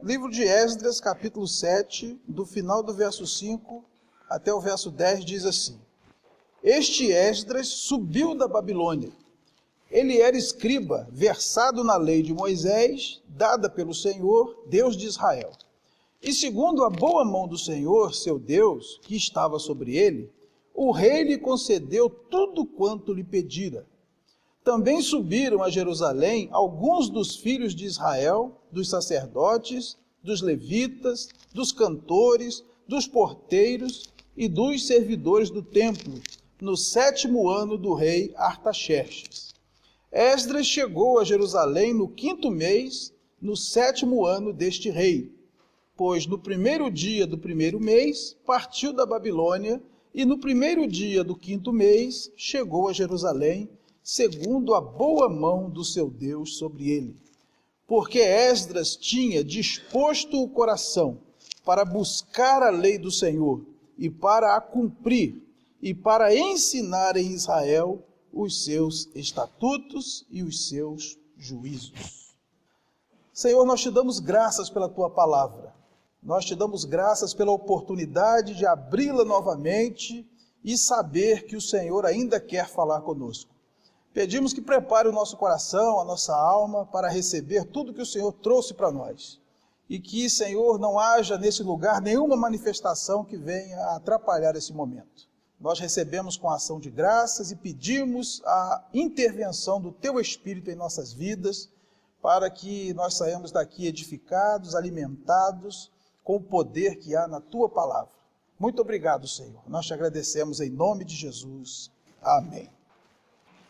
livro de Esdras, capítulo 7, do final do verso 5 até o verso 10, diz assim: Este Esdras subiu da Babilônia. Ele era escriba, versado na lei de Moisés, dada pelo Senhor, Deus de Israel. E segundo a boa mão do Senhor, seu Deus, que estava sobre ele, o rei lhe concedeu tudo quanto lhe pedira. Também subiram a Jerusalém alguns dos filhos de Israel, dos sacerdotes, dos levitas, dos cantores, dos porteiros e dos servidores do templo, no 7º ano do rei Artaxerxes. Esdras chegou a Jerusalém no 5º mês, no 7º ano deste rei, pois no 1º dia do 1º mês partiu da Babilônia, e no 1º dia do 5º mês chegou a Jerusalém, segundo a boa mão do seu Deus sobre ele. Porque Esdras tinha disposto o coração para buscar a lei do Senhor e para a cumprir, e para ensinar em Israel os seus estatutos e os seus juízos. Senhor, nós te damos graças pela tua palavra. Nós te damos graças pela oportunidade de abri-la novamente e saber que o Senhor ainda quer falar conosco. Pedimos que prepare o nosso coração, a nossa alma, para receber tudo que o Senhor trouxe para nós. E que, Senhor, não haja nesse lugar nenhuma manifestação que venha a atrapalhar esse momento. Nós recebemos com ação de graças e pedimos a intervenção do Teu Espírito em nossas vidas, para que nós saímos daqui edificados, alimentados, com o poder que há na Tua palavra. Muito obrigado, Senhor. Nós te agradecemos em nome de Jesus. Amém.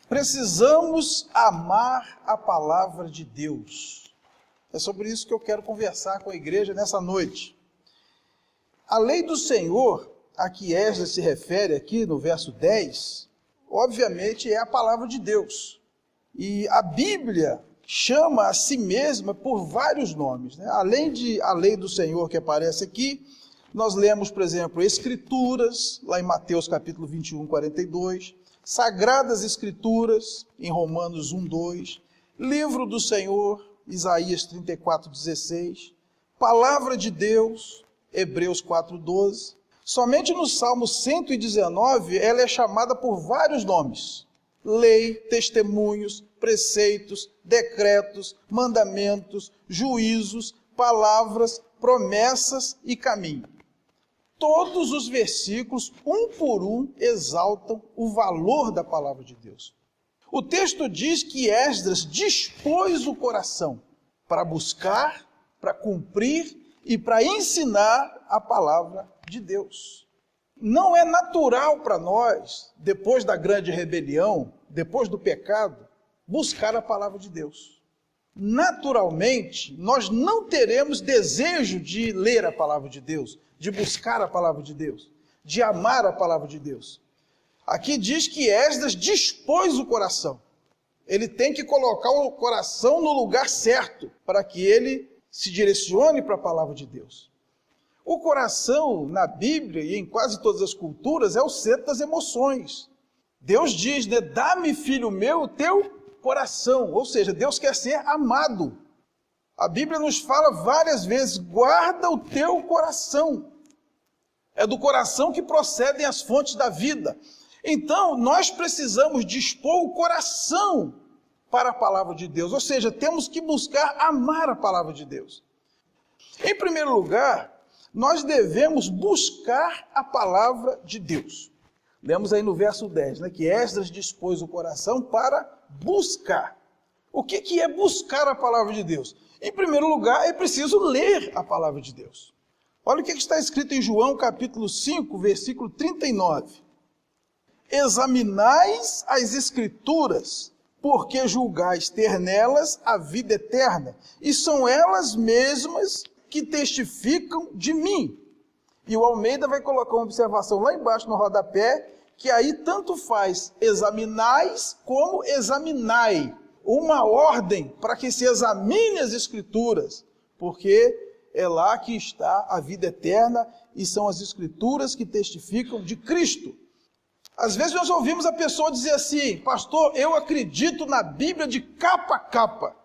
Precisamos amar a palavra de Deus. É sobre isso que eu quero conversar com a igreja nessa noite. A lei do Senhor, a que Esdras se refere aqui no verso 10, obviamente é a palavra de Deus. E a Bíblia chama a si mesma por vários nomes, né? Além de a lei do Senhor que aparece aqui, nós lemos, por exemplo, Escrituras, lá em Mateus capítulo 21, 42, Sagradas Escrituras, em Romanos 1, 2, Livro do Senhor, Isaías 34, 16, Palavra de Deus, Hebreus 4, 12. Somente no Salmo 119, ela é chamada por vários nomes: lei, testemunhos, preceitos, decretos, mandamentos, juízos, palavras, promessas e caminho. Todos os versículos, um por um, exaltam o valor da palavra de Deus. O texto diz que Esdras dispôs o coração para buscar, para cumprir e para ensinar a palavra de Deus. Não é natural para nós, depois da grande rebelião, depois do pecado, buscar a palavra de Deus. Naturalmente, nós não teremos desejo de ler a palavra de Deus, de buscar a palavra de Deus, de amar a palavra de Deus. Aqui diz que Esdras dispôs o coração. Ele tem que colocar o coração no lugar certo, para que ele se direcione para a palavra de Deus. O coração, na Bíblia e em quase todas as culturas, é o centro das emoções. Deus diz, né, dá-me, filho meu, o teu coração. Ou seja, Deus quer ser amado. A Bíblia nos fala várias vezes, guarda o teu coração. É do coração que procedem as fontes da vida. Então, nós precisamos dispor o coração para a palavra de Deus. Ou seja, temos que buscar amar a palavra de Deus. Em primeiro lugar, nós devemos buscar a palavra de Deus. Lemos aí no verso 10, né, que Esdras dispôs o coração para buscar. O que é buscar a palavra de Deus? Em primeiro lugar, é preciso ler a palavra de Deus. Olha o que está escrito em João capítulo 5, versículo 39. Examinais as Escrituras, porque julgais ter nelas a vida eterna, e são elas mesmas que testificam de mim. E o Almeida vai colocar uma observação lá embaixo no rodapé, que aí tanto faz examinais como examinai. Uma ordem para que se examine as Escrituras, porque é lá que está a vida eterna e são as Escrituras que testificam de Cristo. Às vezes nós ouvimos a pessoa dizer assim, pastor, eu acredito na Bíblia de capa a capa.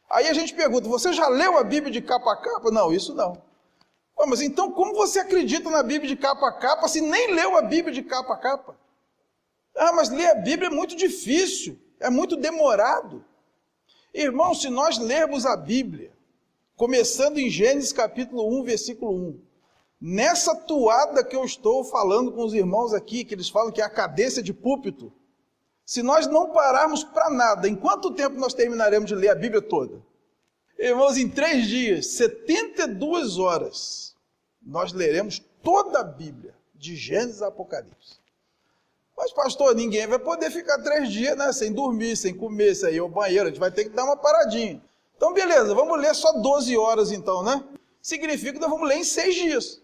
Aí a gente pergunta, você já leu a Bíblia de capa a capa? Não, isso não. Mas então como você acredita na Bíblia de capa a capa se nem leu a Bíblia de capa a capa? Ah, mas ler a Bíblia é muito difícil, é muito demorado. Irmão, se nós lermos a Bíblia, começando em Gênesis capítulo 1, versículo 1, nessa toada que eu estou falando com os irmãos aqui, que eles falam que é a cadência de púlpito, se nós não pararmos para nada, em quanto tempo nós terminaremos de ler a Bíblia toda? Irmãos, em 3 dias, 72 horas, nós leremos toda a Bíblia, de Gênesis a Apocalipse. Mas pastor, ninguém vai poder ficar 3 dias, né, sem dormir, sem comer, sem ir ao banheiro, a gente vai ter que dar uma paradinha. Então beleza, vamos ler só 12 horas então, né? Significa que nós vamos ler em 6 dias.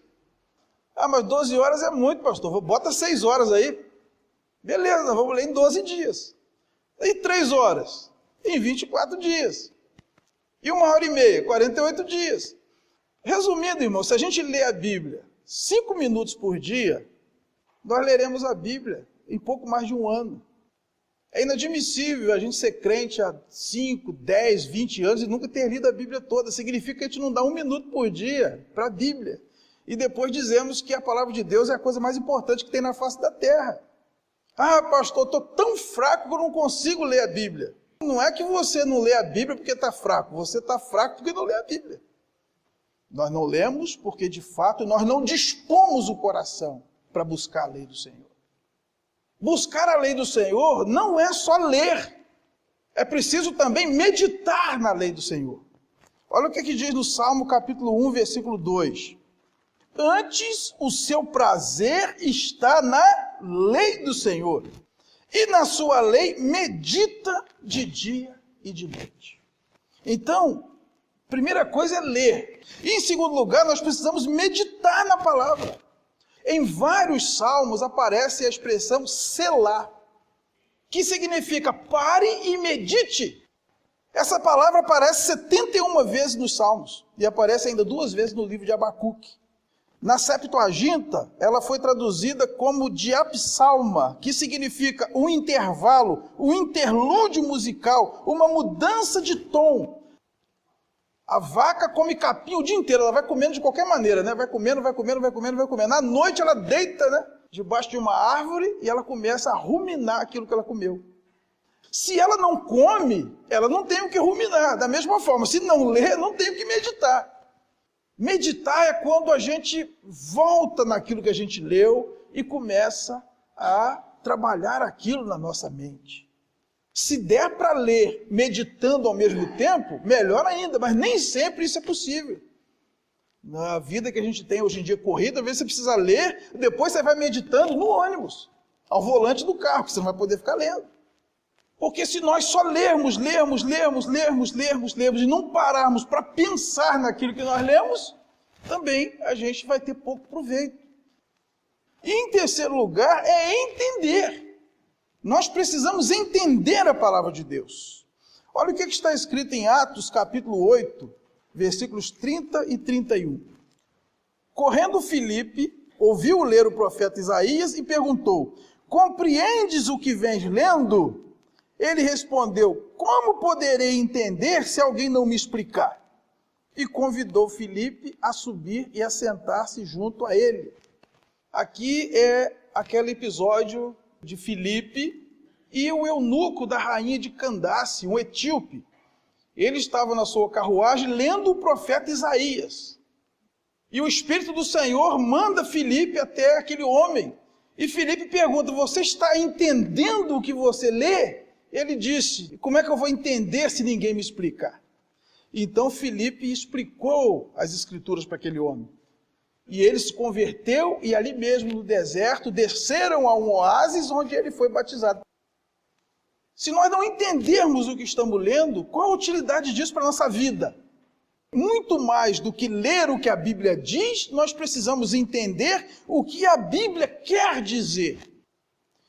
Ah, mas 12 horas é muito, pastor, bota 6 horas aí. Beleza, nós vamos ler em 12 dias. E 3 horas? Em 24 dias. E 1h30, 48 dias. Resumindo, irmão, se a gente lê a Bíblia 5 minutos por dia, nós leremos a Bíblia em pouco mais de 1 ano. É inadmissível a gente ser crente há 5, 10, 20 anos e nunca ter lido a Bíblia toda. Significa que a gente não dá 1 minuto por dia para a Bíblia. E depois dizemos que a palavra de Deus é a coisa mais importante que tem na face da terra. Ah, pastor, estou tão fraco que eu não consigo ler a Bíblia. Não é que você não lê a Bíblia porque está fraco. Você está fraco porque não lê a Bíblia. Nós não lemos porque, de fato, nós não dispomos o coração para buscar a lei do Senhor. Buscar a lei do Senhor não é só ler. É preciso também meditar na lei do Senhor. Olha o que diz no Salmo capítulo 1, versículo 2. Antes o seu prazer está na lei do Senhor, e na sua lei medita de dia e de noite. Então, primeira coisa é ler. E em segundo lugar, nós precisamos meditar na palavra. Em vários salmos aparece a expressão selá, que significa pare e medite. Essa palavra aparece 71 vezes nos salmos, e aparece ainda 2 vezes no livro de Abacuque. Na Septuaginta, ela foi traduzida como diapsalma, que significa um intervalo, um interlúdio musical, uma mudança de tom. A vaca come capim o dia inteiro, ela vai comendo de qualquer maneira, né? Vai comendo, vai comendo, vai comendo, vai comendo. À noite ela deita, né, debaixo de uma árvore e ela começa a ruminar aquilo que ela comeu. Se ela não come, ela não tem o que ruminar. Da mesma forma, se não lê, não tem o que meditar. Meditar é quando a gente volta naquilo que a gente leu e começa a trabalhar aquilo na nossa mente. Se der para ler meditando ao mesmo tempo, melhor ainda, mas nem sempre isso é possível. Na vida que a gente tem hoje em dia corrida, às vezes você precisa ler, depois você vai meditando no ônibus, ao volante do carro, que você não vai poder ficar lendo. Porque se nós só lermos e não pararmos para pensar naquilo que nós lemos, também a gente vai ter pouco proveito. E em terceiro lugar é entender. Nós precisamos entender a palavra de Deus. Olha o que está escrito em Atos capítulo 8, versículos 30 e 31. Correndo Filipe, ouviu ler o profeta Isaías e perguntou: compreendes o que vens lendo? Ele respondeu: como poderei entender se alguém não me explicar? E convidou Filipe a subir e a sentar-se junto a ele. Aqui é aquele episódio de Filipe e o eunuco da rainha de Candace, um etíope. Ele estava na sua carruagem lendo o profeta Isaías. E o Espírito do Senhor manda Filipe até aquele homem. E Filipe pergunta: você está entendendo o que você lê? Ele disse: como é que eu vou entender se ninguém me explicar? Então Filipe explicou as escrituras para aquele homem. E ele se converteu e ali mesmo no deserto desceram a um oásis onde ele foi batizado. Se nós não entendermos o que estamos lendo, qual a utilidade disso para a nossa vida? Muito mais do que ler o que a Bíblia diz, nós precisamos entender o que a Bíblia quer dizer.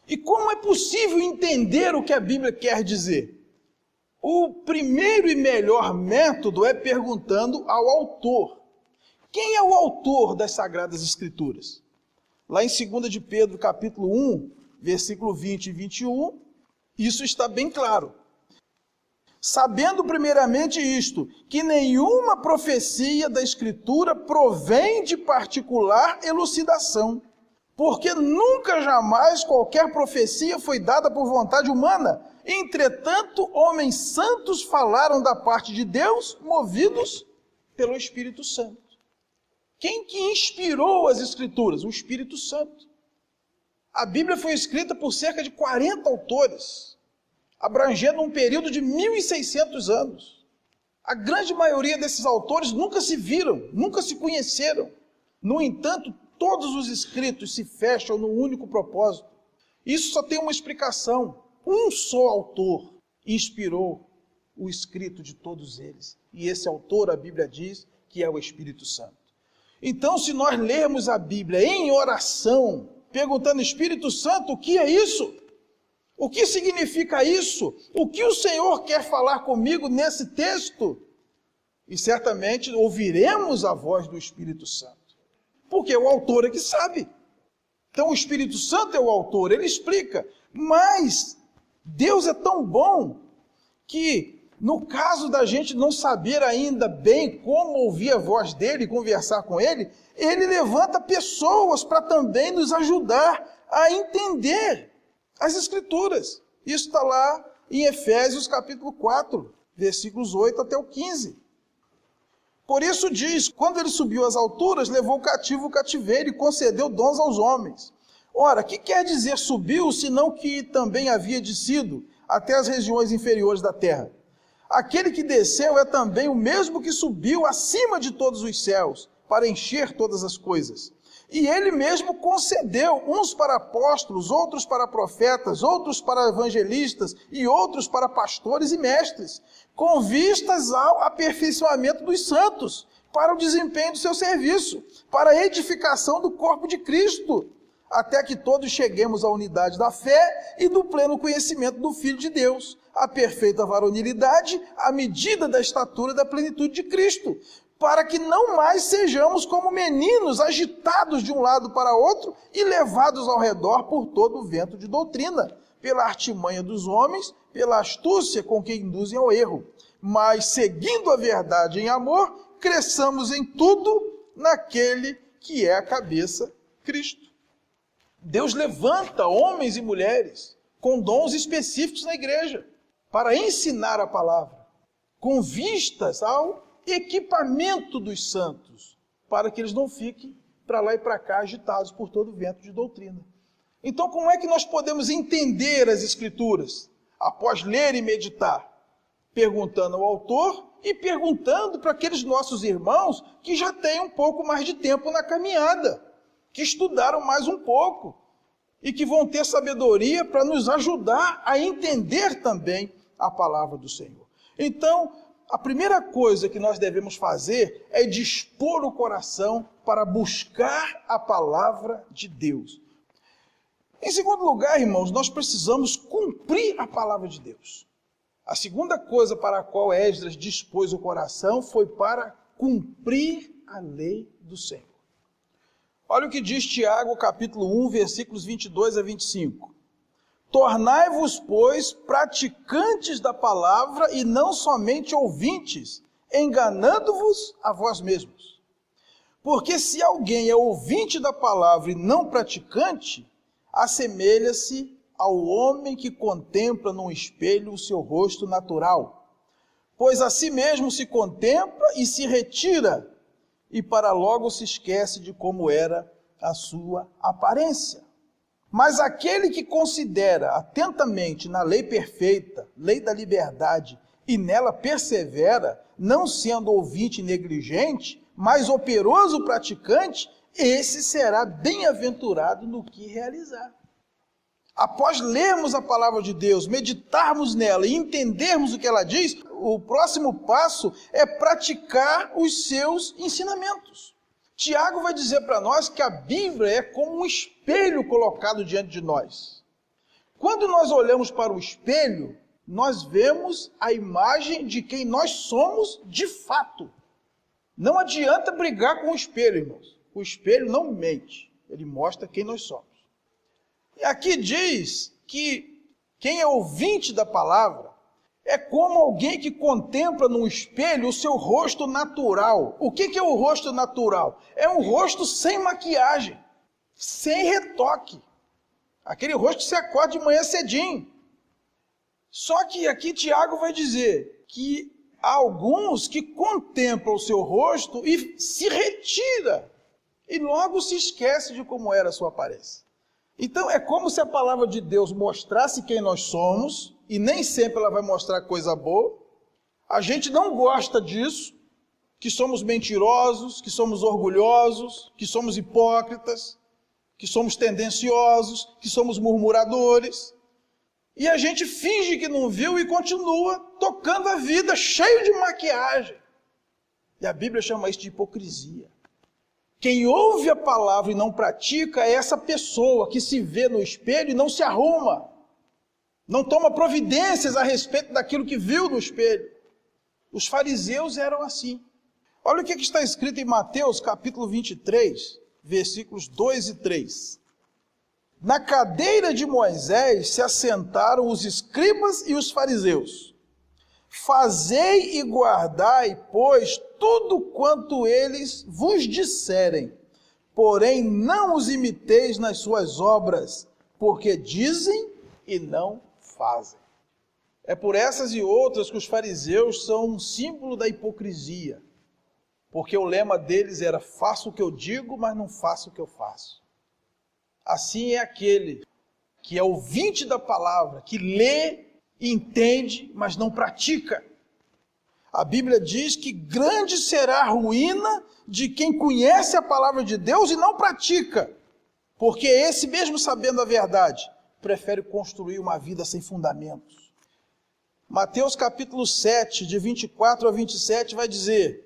E como é possível entender o que a Bíblia quer dizer? O primeiro e melhor método é perguntando ao autor. Quem é o autor das Sagradas Escrituras? Lá em 2 de Pedro, capítulo 1, versículo 20 e 21, isso está bem claro. sabendo primeiramente isto, que nenhuma profecia da Escritura provém de particular elucidação, porque nunca jamais qualquer profecia foi dada por vontade humana. Entretanto, homens santos falaram da parte de Deus, movidos pelo Espírito Santo. Quem que inspirou as Escrituras? O Espírito Santo. A Bíblia foi escrita por cerca de 40 autores, abrangendo um período de 1.600 anos. A grande maioria desses autores nunca se viram, nunca se conheceram. No entanto, todos os escritos se fecham num único propósito. Isso só tem uma explicação. Um só autor inspirou o escrito de todos eles. E esse autor, a Bíblia diz, que é o Espírito Santo. Então, se nós lermos a Bíblia em oração, perguntando, Espírito Santo, o que é isso? O que significa isso? O que o Senhor quer falar comigo nesse texto? E certamente ouviremos a voz do Espírito Santo. Porque o autor é que sabe. Então o Espírito Santo é o autor, ele explica. Mas Deus é tão bom que, no caso da gente não saber ainda bem como ouvir a voz dele, conversar com ele, ele levanta pessoas para também nos ajudar a entender as Escrituras. Isso está lá em Efésios capítulo 4, versículos 8 até o 15. Por isso diz, quando ele subiu às alturas, levou cativo o cativeiro e concedeu dons aos homens. Ora, que quer dizer subiu, senão que também havia descido até as regiões inferiores da terra? Aquele que desceu é também o mesmo que subiu acima de todos os céus, para encher todas as coisas. E ele mesmo concedeu uns para apóstolos, outros para profetas, outros para evangelistas e outros para pastores e mestres, com vistas ao aperfeiçoamento dos santos, para o desempenho do seu serviço, para a edificação do corpo de Cristo, até que todos cheguemos à unidade da fé e do pleno conhecimento do Filho de Deus, à perfeita varonilidade, à medida da estatura da plenitude de Cristo, para que não mais sejamos como meninos agitados de um lado para outro e levados ao redor por todo o vento de doutrina, pela artimanha dos homens, pela astúcia com que induzem ao erro. Mas, seguindo a verdade em amor, cresçamos em tudo naquele que é a cabeça, Cristo. Deus levanta homens e mulheres com dons específicos na igreja para ensinar a palavra, com vistas ao equipamento dos santos, para que eles não fiquem para lá e para cá agitados por todo o vento de doutrina. Então, como é que nós podemos entender as Escrituras? Após ler e meditar, perguntando ao autor e perguntando para aqueles nossos irmãos que já têm um pouco mais de tempo na caminhada, que estudaram mais um pouco e que vão ter sabedoria para nos ajudar a entender também a palavra do Senhor. Então, a primeira coisa que nós devemos fazer é dispor o coração para buscar a palavra de Deus. Em segundo lugar, irmãos, nós precisamos cumprir a palavra de Deus. A segunda coisa para a qual Esdras dispôs o coração foi para cumprir a lei do Senhor. Olha o que diz Tiago, capítulo 1, versículos 22 a 25. Tornai-vos, pois, praticantes da palavra e não somente ouvintes, enganando-vos a vós mesmos. Porque se alguém é ouvinte da palavra e não praticante, assemelha-se ao homem que contempla num espelho o seu rosto natural. Pois a si mesmo se contempla e se retira, e para logo se esquece de como era a sua aparência. Mas aquele que considera atentamente na lei perfeita, lei da liberdade, e nela persevera, não sendo ouvinte negligente, mas operoso praticante, esse será bem-aventurado no que realizar. Após lermos a palavra de Deus, meditarmos nela e entendermos o que ela diz, o próximo passo é praticar os seus ensinamentos. Tiago vai dizer para nós que a Bíblia é como um espelho colocado diante de nós. Quando nós olhamos para o espelho, nós vemos a imagem de quem nós somos de fato. Não adianta brigar com o espelho, irmãos. O espelho não mente, ele mostra quem nós somos. E aqui diz que quem é ouvinte da palavra É como alguém que contempla no espelho o seu rosto natural. O que é o rosto natural? É um rosto sem maquiagem, sem retoque. Aquele rosto que você acorda de manhã cedinho. Só que aqui Tiago vai dizer que há alguns que contemplam o seu rosto e se retira. E logo se esquece de como era a sua aparência. Então é como se a palavra de Deus mostrasse quem nós somos, e nem sempre ela vai mostrar coisa boa. A gente não gosta disso, que somos mentirosos, que somos orgulhosos, que somos hipócritas, que somos tendenciosos, que somos murmuradores. E a gente finge que não viu e continua tocando a vida cheio de maquiagem. E a Bíblia chama isso de hipocrisia. Quem ouve a palavra e não pratica é essa pessoa que se vê no espelho e não se arruma. Não toma providências a respeito daquilo que viu no espelho. Os fariseus eram assim. Olha o que está escrito em Mateus capítulo 23, versículos 2 e 3. Na cadeira de Moisés se assentaram os escribas e os fariseus. Fazei e guardai, pois, tudo quanto eles vos disserem, porém não os imiteis nas suas obras, porque dizem e não fazem. É por essas e outras que os fariseus são um símbolo da hipocrisia, porque o lema deles era: faço o que eu digo, mas não faço o que eu faço. Assim é aquele que é ouvinte da palavra, que lê, entende, mas não pratica. A Bíblia diz que grande será a ruína de quem conhece a palavra de Deus e não pratica, porque esse, mesmo sabendo a verdade, prefere construir uma vida sem fundamentos. Mateus capítulo 7, de 24 a 27, vai dizer: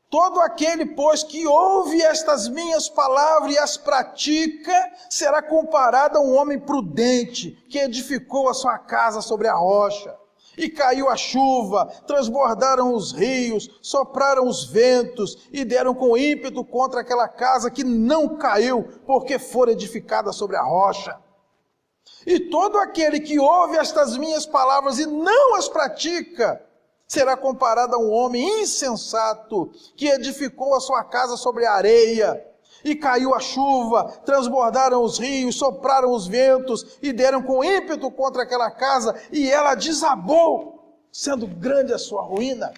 todo aquele, pois, que ouve estas minhas palavras e as pratica, será comparado a um homem prudente, que edificou a sua casa sobre a rocha. E caiu a chuva, transbordaram os rios, sopraram os ventos, e deram com ímpeto contra aquela casa que não caiu, porque fora edificada sobre a rocha. E todo aquele que ouve estas minhas palavras e não as pratica, será comparado a um homem insensato, que edificou a sua casa sobre a areia, e caiu a chuva, transbordaram os rios, sopraram os ventos, e deram com ímpeto contra aquela casa, e ela desabou, sendo grande a sua ruína.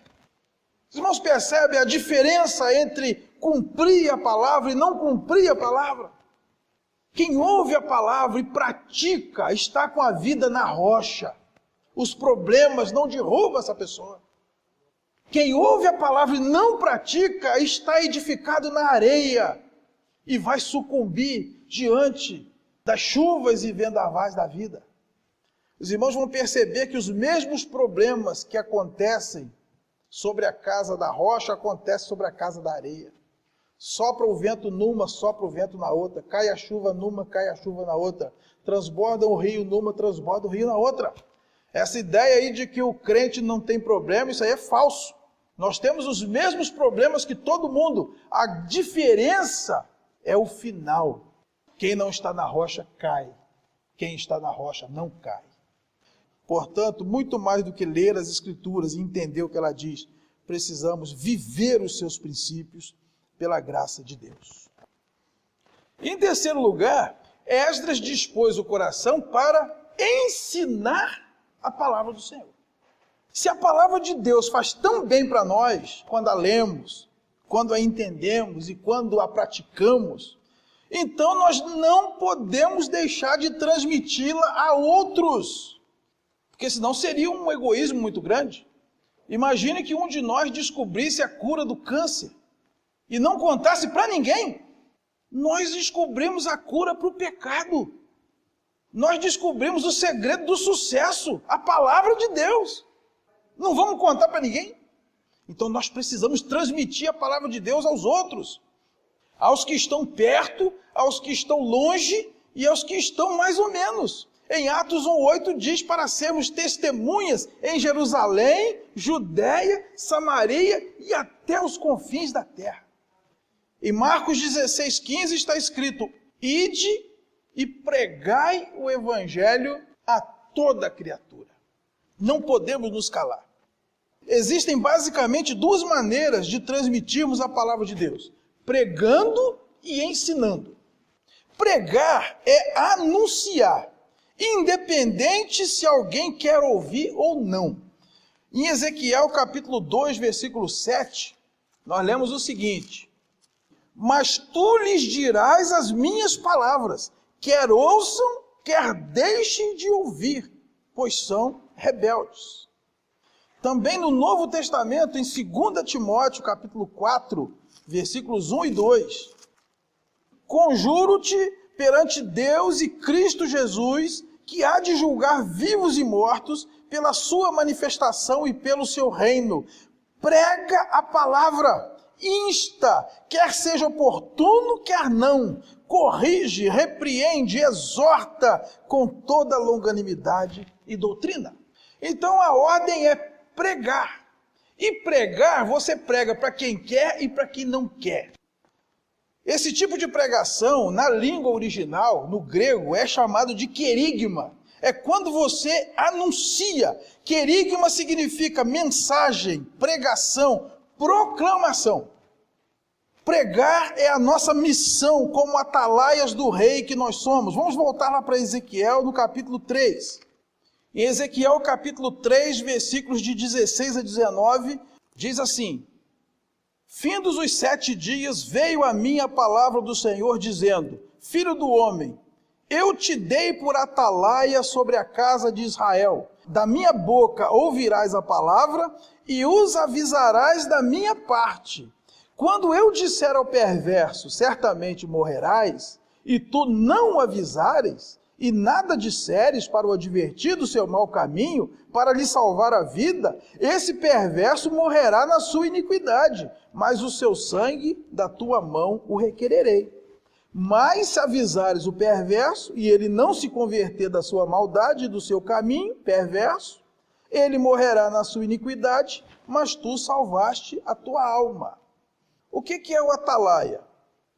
Os irmãos percebem a diferença entre cumprir a palavra e não cumprir a palavra? Quem ouve a palavra e pratica, está com a vida na rocha. Os problemas não derrubam essa pessoa. Quem ouve a palavra e não pratica, está edificado na areia e vai sucumbir diante das chuvas e vendavais da vida. Os irmãos vão perceber que os mesmos problemas que acontecem sobre a casa da rocha, acontecem sobre a casa da areia. Sopra o vento numa, sopra o vento na outra. Cai a chuva numa, cai a chuva na outra. Transborda o rio numa, transborda o rio na outra. Essa ideia aí de que o crente não tem problema, isso aí é falso. Nós temos os mesmos problemas que todo mundo. A diferença é o final. Quem não está na rocha cai. Quem está na rocha não cai. Portanto, muito mais do que ler as Escrituras e entender o que ela diz, precisamos viver os seus princípios pela graça de Deus. Em terceiro lugar, Esdras dispôs o coração para ensinar a palavra do Senhor. Se a palavra de Deus faz tão bem para nós, quando a lemos, quando a entendemos e quando a praticamos, então nós não podemos deixar de transmiti-la a outros, porque senão seria um egoísmo muito grande. Imagine que um de nós descobrisse a cura do câncer e não contasse para ninguém. Nós descobrimos a cura para o pecado. Nós descobrimos o segredo do sucesso, a palavra de Deus. Não vamos contar para ninguém? Então nós precisamos transmitir a palavra de Deus aos outros. Aos que estão perto, aos que estão longe e aos que estão mais ou menos. Em Atos 1:8 diz para sermos testemunhas em Jerusalém, Judéia, Samaria e até os confins da terra. Em Marcos 16:15 está escrito: ide e pregai o evangelho a toda criatura. Não podemos nos calar. Existem basicamente duas maneiras de transmitirmos a palavra de Deus: pregando e ensinando. Pregar é anunciar, independente se alguém quer ouvir ou não. Em Ezequiel capítulo 2, versículo 7, nós lemos o seguinte: mas tu lhes dirás as minhas palavras, quer ouçam, quer deixem de ouvir, pois são rebeldes. Também no Novo Testamento, em 2 Timóteo capítulo 4, versículos 1 e 2, conjuro-te perante Deus e Cristo Jesus, que há de julgar vivos e mortos pela sua manifestação e pelo seu reino. Prega a palavra, insta, quer seja oportuno, quer não, corrige, repreende, exorta com toda longanimidade e doutrina. Então a ordem é pregar. E pregar, você prega para quem quer e para quem não quer. Esse tipo de pregação, na língua original, no grego, é chamado de querigma. É quando você anuncia. Querigma significa mensagem, pregação, proclamação. Pregar é a nossa missão como atalaias do rei que nós somos. Vamos voltar lá para Ezequiel no capítulo 3. Em Ezequiel capítulo 3, versículos de 16 a 19, diz assim: findos os 7 dias, veio a mim a palavra do Senhor, dizendo: filho do homem, eu te dei por atalaia sobre a casa de Israel. Da minha boca ouvirás a palavra e os avisarás da minha parte. Quando eu disser ao perverso, certamente morrerás, e tu não o avisares, e nada disseres para o advertir do seu mau caminho, para lhe salvar a vida, esse perverso morrerá na sua iniquidade, mas o seu sangue da tua mão o requererei. Mas se avisares o perverso, e ele não se converter da sua maldade e do seu caminho perverso, ele morrerá na sua iniquidade, mas tu salvaste a tua alma. O que é o atalaia?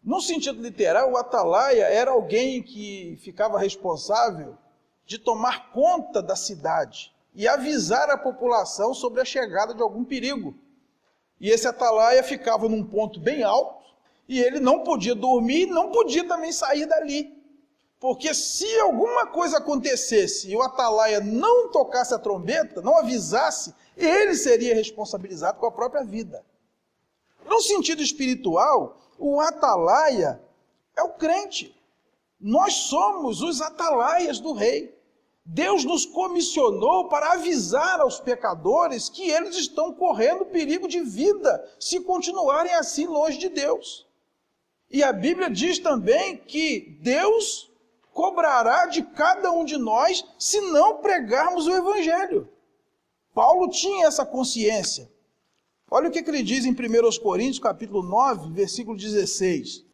No sentido literal, o atalaia era alguém que ficava responsável de tomar conta da cidade e avisar a população sobre a chegada de algum perigo. E esse atalaia ficava num ponto bem alto e ele não podia dormir, não podia também sair dali. Porque se alguma coisa acontecesse e o atalaia não tocasse a trombeta, não avisasse, ele seria responsabilizado com a própria vida. No sentido espiritual, o atalaia é o crente. Nós somos os atalaias do rei. Deus nos comissionou para avisar aos pecadores que eles estão correndo perigo de vida se continuarem assim longe de Deus. E a Bíblia diz também que Deus cobrará de cada um de nós se não pregarmos o Evangelho. Paulo tinha essa consciência. Olha o que ele diz em 1 Coríntios, capítulo 9, versículo 16.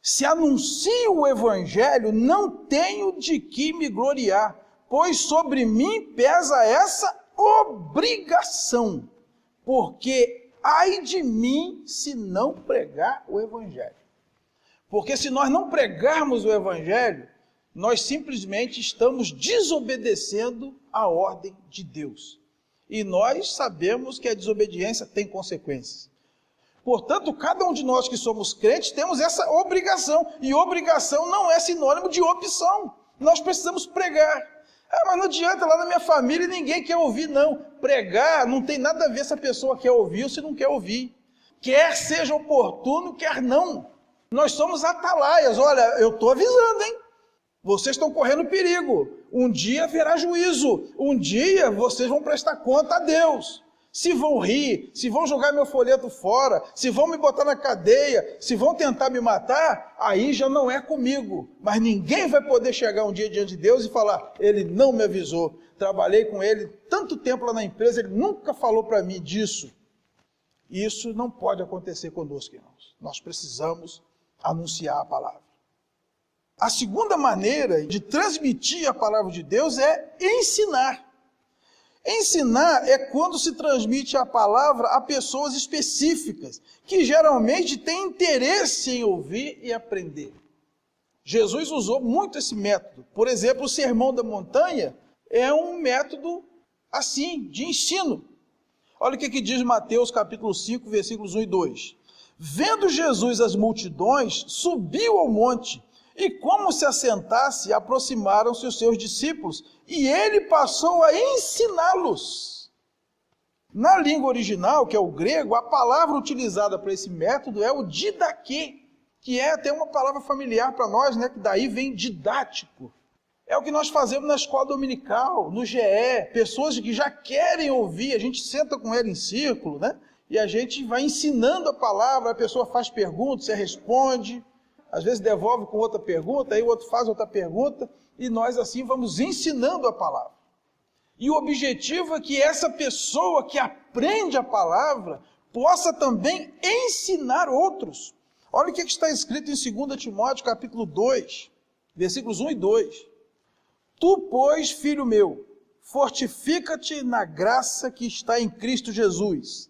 Se anuncio o Evangelho, não tenho de que me gloriar, pois sobre mim pesa essa obrigação, porque ai de mim se não pregar o Evangelho. Porque se nós não pregarmos o Evangelho, nós simplesmente estamos desobedecendo a ordem de Deus. E nós sabemos que a desobediência tem consequências. Portanto, cada um de nós que somos crentes temos essa obrigação. E obrigação não é sinônimo de opção. Nós precisamos pregar. Mas não adianta, lá na minha família ninguém quer ouvir, não. Pregar não tem nada a ver se a pessoa quer ouvir ou se não quer ouvir. Quer seja oportuno, quer não. Nós somos atalaias. Olha, eu estou avisando, hein? Vocês estão correndo perigo. Um dia haverá juízo. Um dia vocês vão prestar conta a Deus. Se vão rir, se vão jogar meu folheto fora, se vão me botar na cadeia, se vão tentar me matar, aí já não é comigo. Mas ninguém vai poder chegar um dia diante de Deus e falar: ele não me avisou. Trabalhei com ele tanto tempo lá na empresa, ele nunca falou para mim disso. Isso não pode acontecer conosco, irmãos. Nós precisamos anunciar a palavra. A segunda maneira de transmitir a palavra de Deus é ensinar. Ensinar é quando se transmite a palavra a pessoas específicas, que geralmente têm interesse em ouvir e aprender. Jesus usou muito esse método. Por exemplo, o Sermão da Montanha é um método assim, de ensino. Olha o que diz Mateus capítulo 5, versículos 1 e 2. Vendo Jesus as multidões, subiu ao monte, e como se assentasse, aproximaram-se os seus discípulos, e ele passou a ensiná-los. Na língua original, que é o grego, a palavra utilizada para esse método é o didaquê, que é até uma palavra familiar para nós, né? Que daí vem didático. É o que nós fazemos na escola dominical, no GE, pessoas que já querem ouvir, a gente senta com ela em círculo, né? E a gente vai ensinando a palavra, a pessoa faz perguntas, você responde, às vezes devolve com outra pergunta, aí o outro faz outra pergunta, e nós assim vamos ensinando a palavra. E o objetivo é que essa pessoa que aprende a palavra possa também ensinar outros. Olha o que está escrito em 2 Timóteo capítulo 2, versículos 1 e 2. Tu, pois, filho meu, fortifica-te na graça que está em Cristo Jesus.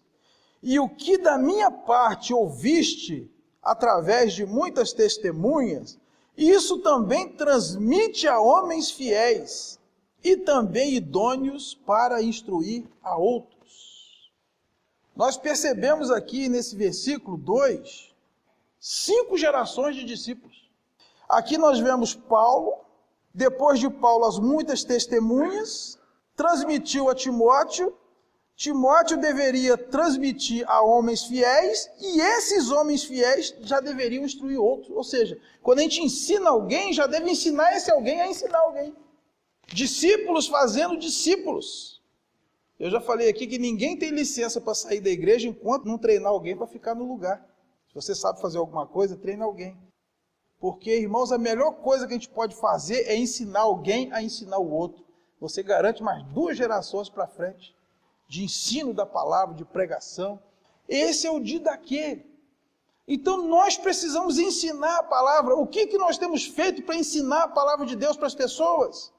E o que da minha parte ouviste, através de muitas testemunhas, isso também transmite a homens fiéis, e também idôneos para instruir a outros. Nós percebemos aqui nesse versículo 2, 5 gerações de discípulos. Aqui nós vemos Paulo, depois de Paulo as muitas testemunhas, transmitiu a Timóteo, Timóteo deveria transmitir a homens fiéis, e esses homens fiéis já deveriam instruir outros. Ou seja, quando a gente ensina alguém, já deve ensinar esse alguém a ensinar alguém. Discípulos fazendo discípulos. Eu já falei aqui que ninguém tem licença para sair da igreja enquanto não treinar alguém para ficar no lugar. Se você sabe fazer alguma coisa, treine alguém. Porque, irmãos, a melhor coisa que a gente pode fazer é ensinar alguém a ensinar o outro. Você garante mais 2 gerações para frente de ensino da palavra, de pregação. Esse é o didaquê. Então nós precisamos ensinar a palavra. O que nós temos feito para ensinar a palavra de Deus para as pessoas?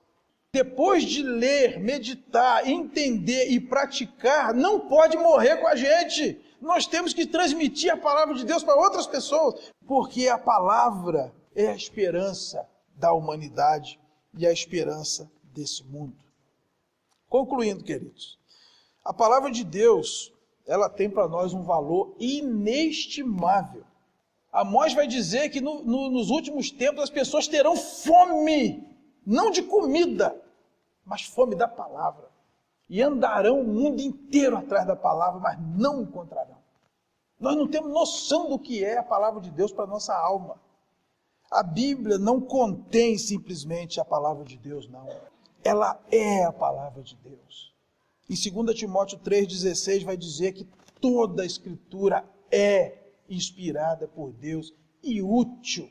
Depois de ler, meditar, entender e praticar, não pode morrer com a gente. Nós temos que transmitir a palavra de Deus para outras pessoas, porque a palavra é a esperança da humanidade e a esperança desse mundo. Concluindo, queridos, a palavra de Deus, ela tem para nós um valor inestimável. Amós vai dizer que nos últimos tempos as pessoas terão fome, não de comida, mas fome da palavra. E andarão o mundo inteiro atrás da palavra, mas não encontrarão. Nós não temos noção do que é a palavra de Deus para a nossa alma. A Bíblia não contém simplesmente a palavra de Deus, não. Ela é a palavra de Deus. Em 2 Timóteo 3,16 vai dizer que toda a Escritura é inspirada por Deus e útil.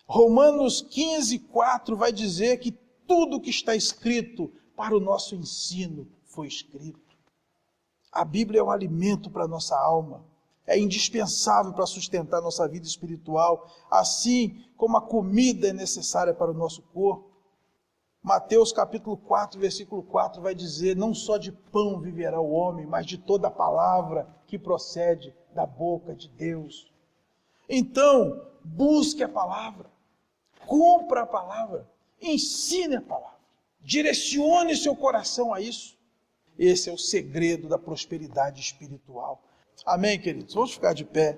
Romanos 15,4 vai dizer que tudo que está escrito para o nosso ensino foi escrito. A Bíblia é um alimento para a nossa alma, é indispensável para sustentar nossa vida espiritual, assim como a comida é necessária para o nosso corpo. Mateus capítulo 4, versículo 4 vai dizer, não só de pão viverá o homem, mas de toda a palavra que procede da boca de Deus. Então, busque a palavra, cumpra a palavra, ensine a palavra, direcione seu coração a isso. Esse é o segredo da prosperidade espiritual. Amém, queridos? Vamos ficar de pé.